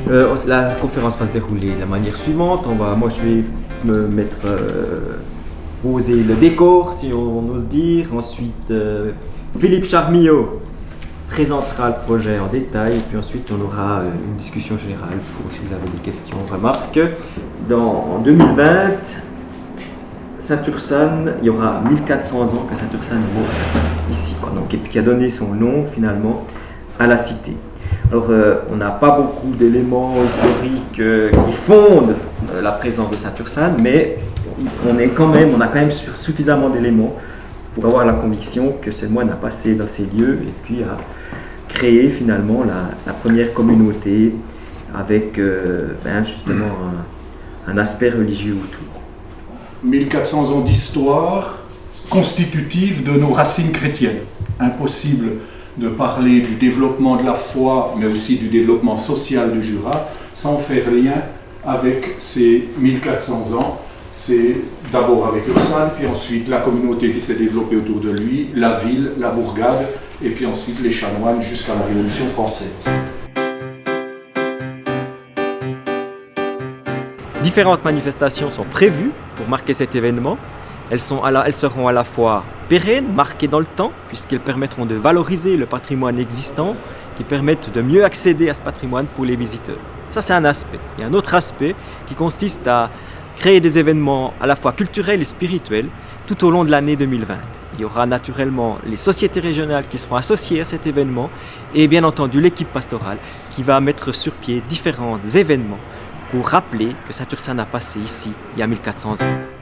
La conférence va se dérouler de la manière suivante. Moi, je vais me mettre poser le décor, si on ose dire. Ensuite, Philippe Charmillot présentera le projet en détail. Et puis ensuite, on aura une discussion générale pour si vous avez des questions, remarques. En 2020, Saint-Ursanne, il y aura 1400 ans que Saint-Ursanne est ici, quoi. Donc, et puis qui a donné son nom finalement à la cité. Alors, on n'a pas beaucoup d'éléments historiques qui fondent la présence de Saint-Ursanne, mais on a quand même suffisamment d'éléments pour avoir la conviction que ce moine a passé dans ces lieux et puis a créé finalement la première communauté avec justement un aspect religieux autour. 1400 ans d'histoire constitutive de nos racines chrétiennes. Impossible de parler du développement de la foi, mais aussi du développement social du Jura, sans faire lien avec ces 1400 ans. C'est d'abord avec Ursanne, puis ensuite la communauté qui s'est développée autour de lui, la ville, la bourgade, et puis ensuite les chanoines jusqu'à la Révolution française. Différentes manifestations sont prévues pour marquer cet événement. Elles seront à la fois pérennes, marquées dans le temps, puisqu'elles permettront de valoriser le patrimoine existant, qui permettent de mieux accéder à ce patrimoine pour les visiteurs. Ça, c'est un aspect. Il y a un autre aspect qui consiste à créer des événements à la fois culturels et spirituels tout au long de l'année 2020. Il y aura naturellement les sociétés régionales qui seront associées à cet événement et bien entendu l'équipe pastorale qui va mettre sur pied différents événements pour rappeler que Saint-Ursanne a passé ici il y a 1400 ans.